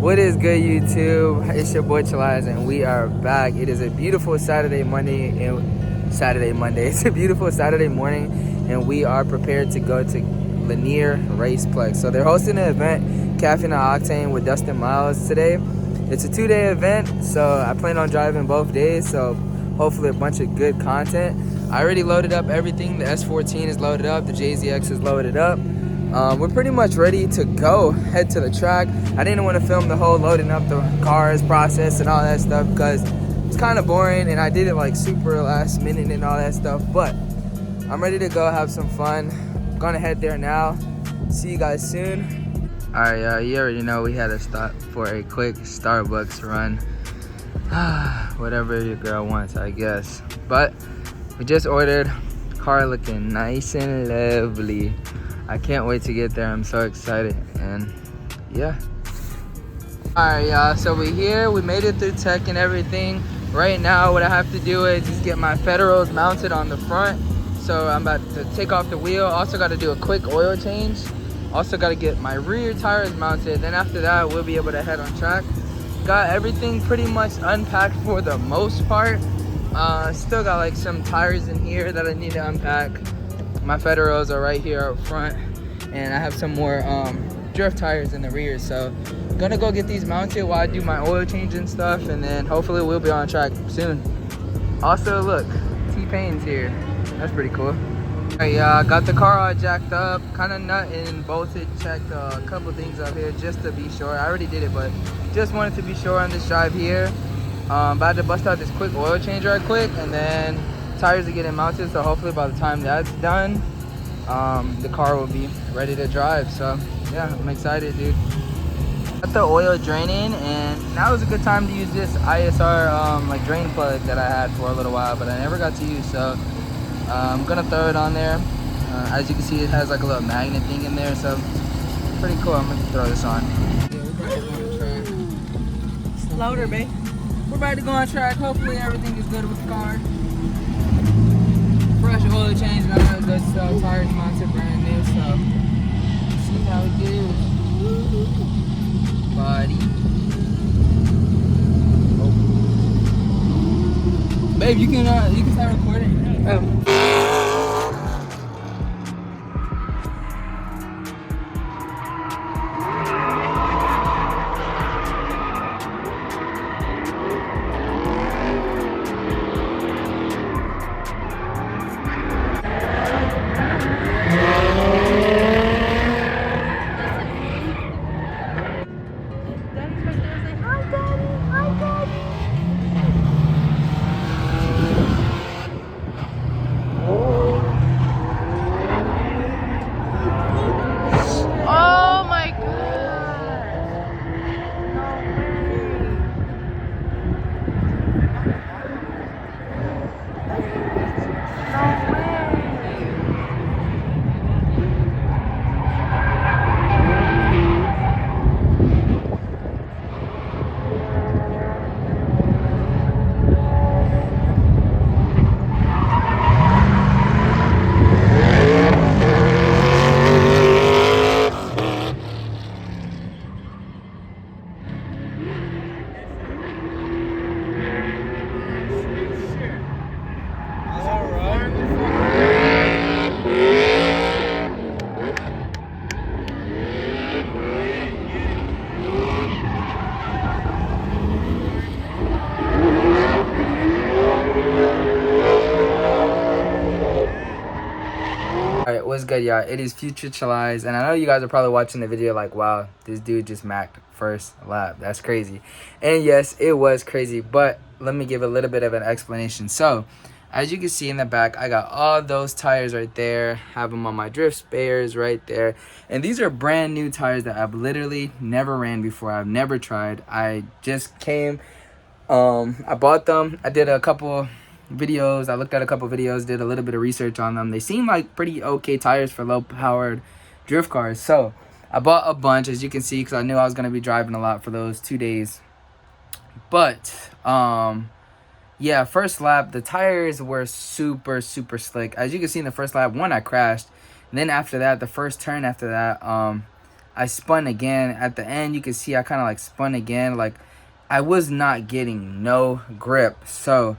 What is good, YouTube? It's your boy Chalaz, and we are back. It is a beautiful Monday. It's a beautiful Saturday morning, and we are prepared to go to Lanier Raceplex. So they're hosting an event, Caffeine and Octane, with Dustin Miles today. It's a 2-day event, so I plan on driving both days. So hopefully a bunch of good content. I already loaded up everything. The S14 is loaded up. The JZX is loaded up. We're pretty much ready to go, head to the track. I didn't want to film the whole loading up the cars process and all that stuff because it's kind of boring, and I did it like super last minute and all that stuff. But I'm ready to go have some fun. I'm gonna head there now. See you guys soon. All right, you already know we had to stop for a quick Starbucks run. Whatever your girl wants, I guess. But we just ordered. Car looking nice and lovely. I can't wait to get there. I'm so excited, and yeah. All right, y'all, so we're here. We made it through tech and everything. Right now, what I have to do is just get my federals mounted on the front. So I'm about to take off the wheel. Also got to do a quick oil change. Also got to get my rear tires mounted. Then after that, we'll be able to head on track. Got everything pretty much unpacked for the most part. Still got like some tires in here that I need to unpack. My federals are right here up front, and I have some more drift tires in the rear. So gonna go get these mounted while I do my oil change and stuff, and then hopefully we'll be on track soon. Also, look, T-Pain's here. That's pretty cool. Alright, y'all, got the car all jacked up, kind of nut and bolted. Checked a couple things up here just to be sure. I already did it, but just wanted to be sure on this drive here. About to bust out this quick oil change right quick, and then tires are getting mounted, so hopefully by the time that's done, the car will be ready to drive. So yeah, I'm excited, dude. Got the oil draining, and now is a good time to use this ISR like drain plug that I had for a little while, but I never got to use. So I'm gonna throw it on there. As you can see, it has like a little magnet thing in there, so pretty cool. I'm gonna throw this on. Yeah, we're about to go on track. It's louder, babe. We're about to go on track. Hopefully everything is good with the car. Fresh oil change and all that good stuff. Tires mounted brand new, so see how it goes. Buddy. Oh. Babe, you can start recording. Oh. Alright, what's good, y'all? It is Future Chalize, and I know you guys are probably watching the video like, wow, this dude just macked first lap. That's crazy. And yes, it was crazy, but let me give a little bit of an explanation. So, as you can see in the back, I got all those tires right there. Have them on my drift spares right there. And these are brand new tires that I've literally never ran before. I've never tried. I just came, I bought them. I did a couple videos. I looked at a couple videos, did a little bit of research on them. They seem like pretty okay tires for low powered drift cars. So I bought a bunch, as you can see, because I knew I was going to be driving a lot for those 2 days. But yeah, first lap, the tires were super slick. As you can see in the first lap, one, I crashed. And then after that, the first turn after that, I spun again. At the end, you can see I kind of like spun again. Like, I was not getting no grip. So,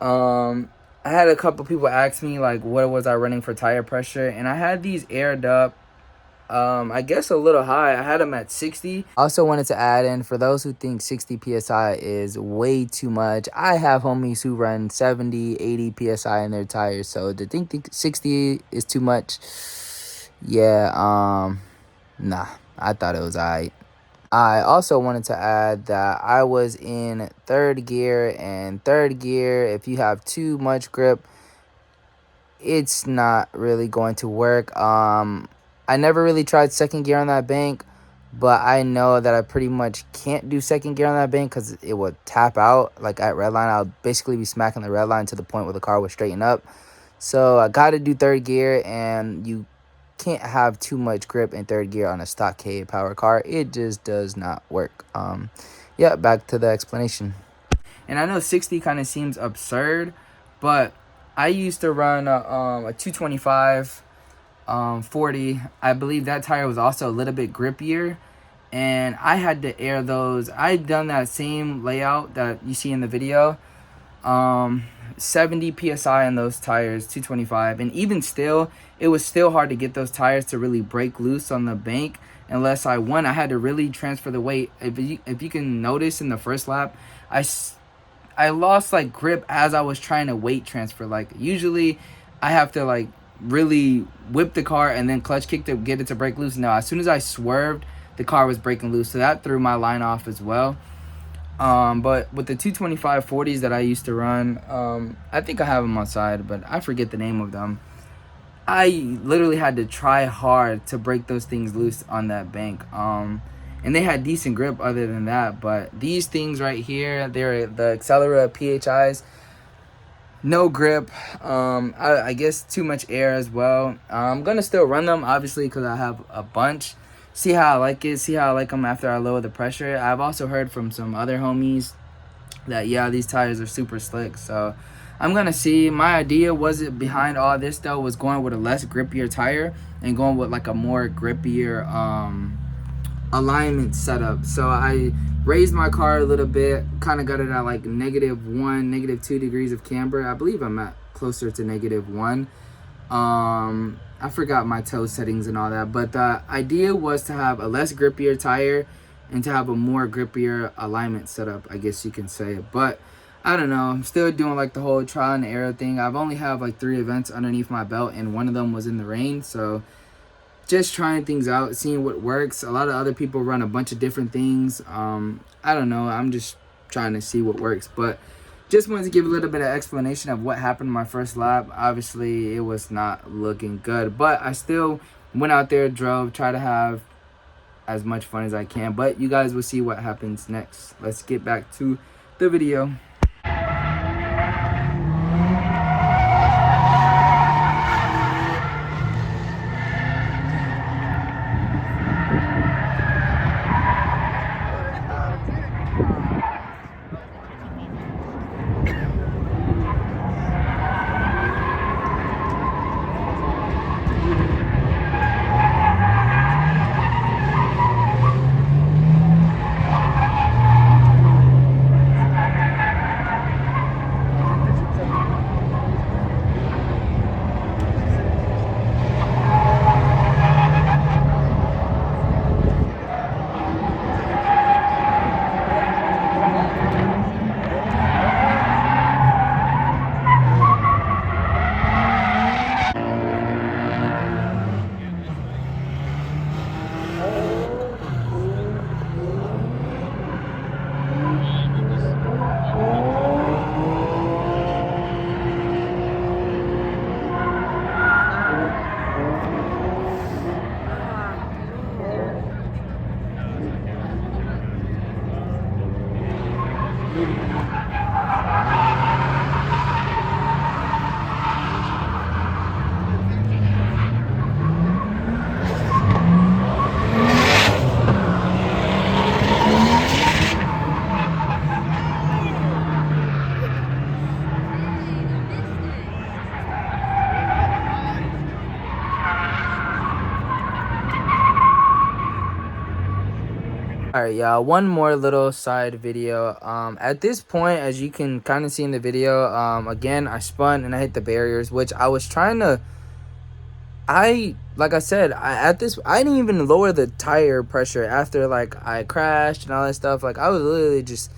I had a couple people ask me like what was I running for tire pressure, and I had these aired up, I guess a little high. I had them at 60. Also wanted to add in, for those who think 60 psi is way too much, I have homies who run 70, 80 psi in their tires. So to think 60 is too much, yeah, nah, I thought it was alright. I also wanted to add that I was in third gear, and third gear, if you have too much grip, it's not really going to work. I never really tried second gear on that bank, but I know that I pretty much can't do second gear on that bank because it would tap out. Like at red line, I'll basically be smacking the red line to the point where the car would straighten up. So I got to do third gear, and you can't have too much grip in third gear on a stock K power car. It just does not work. Yeah, back to the explanation. And I know 60 kind of seems absurd, but I used to run a 225 40. I believe that tire was also a little bit grippier, and I had to air those. I'd done that same layout that you see in the video, 70 psi on those tires, 225, and even still, it was still hard to get those tires to really break loose on the bank unless I had to really transfer the weight. If you can notice in the first lap, I lost like grip as I was trying to weight transfer. Like usually I have to like really whip the car and then clutch kick to get it to break loose. Now as soon as I swerved, the car was breaking loose, so that threw my line off as well. But with the 225 40s that I used to run, I think I have them outside, but I forget the name of them. I literally had to try hard to break those things loose on that bank. And they had decent grip other than that, but these things right here, they're the Accelera PHIs, no grip. I guess too much air as well. I'm gonna still run them, obviously, because I have a bunch. See how I like it, see how I like them after I lower the pressure. I've also heard from some other homies that, yeah, these tires are super slick, so I'm gonna see. My idea was it behind all this though was going with a less grippier tire and going with like a more grippier alignment setup. So I raised my car a little bit, kind of got it at like -1, -2 degrees of camber. I believe I'm at closer to -1. I forgot my toe settings and all that, but the idea was to have a less grippier tire and to have a more grippier alignment setup, I guess you can say. But I don't know, I'm still doing like the whole trial and error thing. I've only have like 3 events underneath my belt, and one of them was in the rain, so just trying things out, seeing what works. A lot of other people run a bunch of different things. I don't know, I'm just trying to see what works. But just wanted to give a little bit of explanation of what happened in my first lap. Obviously it was not looking good, but I still went out there, drove, try to have as much fun as I can. But you guys will see what happens next. Let's get back to the video. All right, y'all, one more little side video. At this point, as you can kind of see in the video, again, I spun and I hit the barriers, which I was trying to, like I said, I didn't even lower the tire pressure after, like, I crashed and all that stuff. Like, I was literally just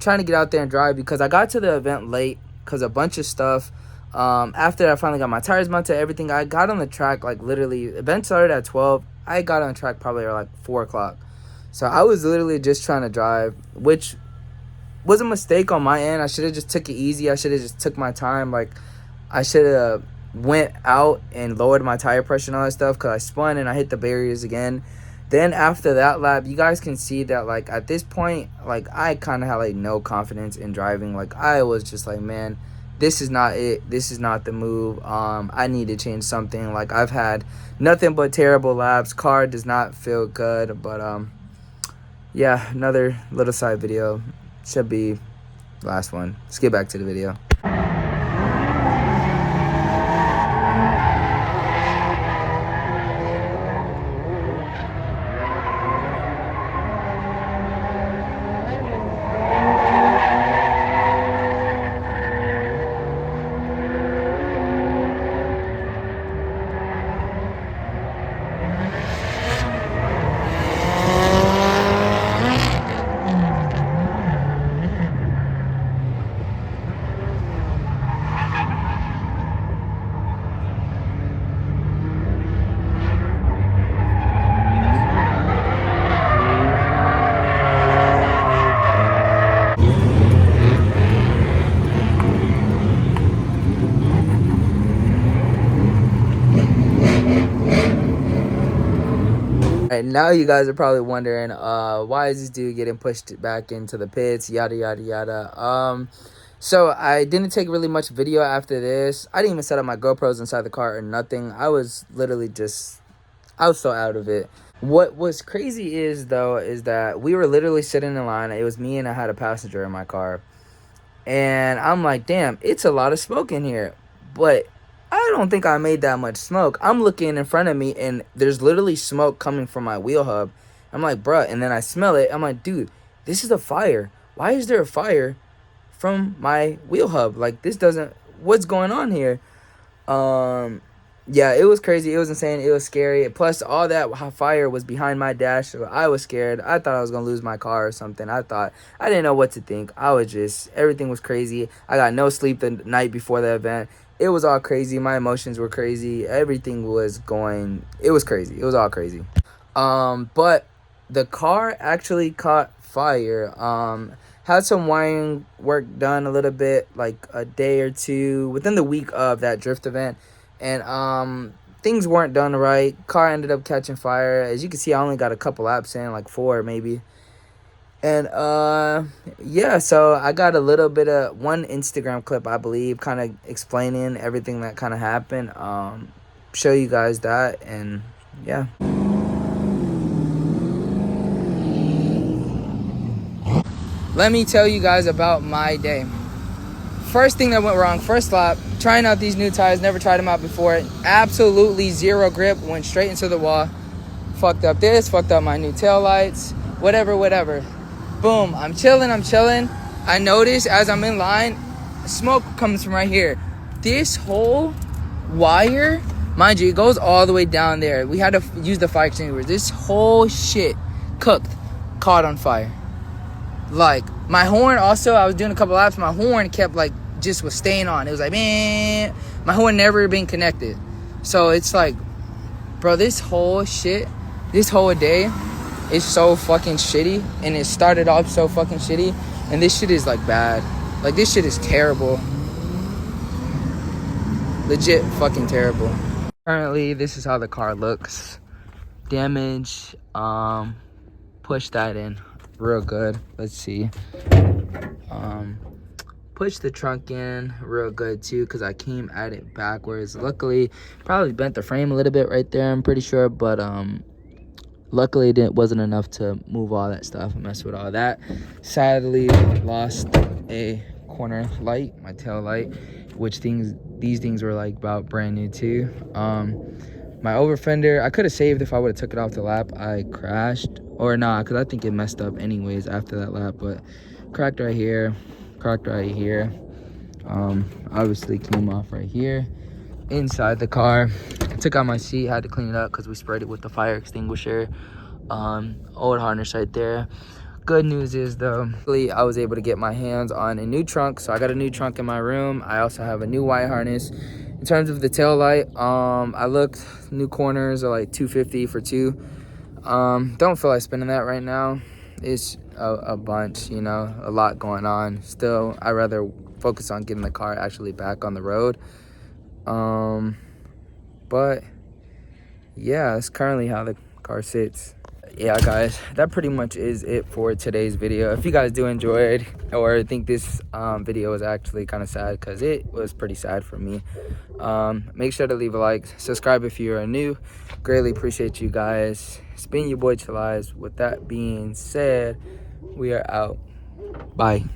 trying to get out there and drive because I got to the event late because a bunch of stuff. After I finally got my tires mounted, everything, I got on the track, like, literally, event started at 12. I got on the track probably at, like, 4 o'clock. So I was literally just trying to drive, which was a mistake on my end. I should have just took it easy. I should have just took my time. Like, I should have went out and lowered my tire pressure and all that stuff because I spun and I hit the barriers again. Then after that lap, you guys can see that, like, at this point, like, I kind of had, like, no confidence in driving. Like, I was just like, man, this is not it. This is not the move. I need to change something. Like, I've had nothing but terrible laps. Car does not feel good, but yeah, another little side video. Should be last one. Let's get back to the video. Right, now you guys are probably wondering, why is this dude getting pushed back into the pits, yada yada yada. So I didn't take really much video after this. I didn't even set up my GoPros inside the car or nothing. I was literally just, I was so out of it. What was crazy is that we were literally sitting in line. It was me and I had a passenger in my car. And I'm like, damn, it's a lot of smoke in here. But I don't think I made that much smoke. I'm looking in front of me, and there's literally smoke coming from my wheel hub. I'm like, bruh. And then I smell it. I'm like, dude, this is a fire. Why is there a fire from my wheel hub? Like, this doesn't... What's going on here? Yeah, it was crazy. It was insane. It was scary. Plus, all that fire was behind my dash. So I was scared. I thought I was going to lose my car or something. I didn't know what to think. Everything was crazy. I got no sleep the night before the event. It was all crazy. My emotions were crazy. Everything was going, it was crazy. It was all crazy. But the car actually caught fire. Had some wiring work done a little bit, like a day or two within the week of that drift event. And things weren't done right. Car ended up catching fire. As you can see, I only got a couple laps in, like 4 maybe. And yeah, so I got a little bit of one Instagram clip, I believe, kind of explaining everything that kind of happened. Show you guys that, and yeah. Let me tell you guys about my day. First thing that went wrong, first lap, trying out these new tires, never tried them out before. Absolutely zero grip, went straight into the wall. Fucked up this, fucked up my new tail lights, whatever. Boom, I'm chilling. I notice as I'm in line, smoke comes from right here. This whole wire, mind you, it goes all the way down there. We had to use the fire extinguisher. This whole shit caught on fire. Like, my horn also, I was doing a couple laps, my horn kept, like, just was staying on. It was like, man, my horn never been connected. So it's like, bro, this whole shit, this whole day is so fucking shitty. And it started off so fucking shitty. And this shit is, like, bad. Like, this shit is terrible. Legit fucking terrible. Currently, this is how the car looks. Damage. Push that in real good. Let's see. Push the trunk in real good too, because I came at it backwards. Luckily, probably bent the frame a little bit right there, I'm pretty sure, but luckily it wasn't enough to move all that stuff and mess with all that. Sadly, lost a corner light, my tail light, which these things were like about brand new too. My over fender, I could have saved if I would have took it off the lap. I crashed Or nah, because I think it messed up anyways after that lap. But cracked right here, cracked right here. Obviously came off right here. Inside the car, I took out my seat, had to clean it up because we sprayed it with the fire extinguisher. Old harness right there. Good news is though, I was able to get my hands on a new trunk. So I got a new trunk in my room. I also have a new white harness. In terms of the tail light, I looked, new corners are like 250 for two. Don't feel like spending that right now. It's a bunch, you know, a lot going on. Still, I'd rather focus on getting the car actually back on the road. But yeah, that's currently how the car sits. Yeah, guys, that pretty much is it for today's video. If you guys do enjoy it or think this video was actually kind of sad, because it was pretty sad for me, make sure to leave a like, subscribe if you are new. Greatly appreciate you guys. It's been your boy Chalice. With that being said, we are out. Bye.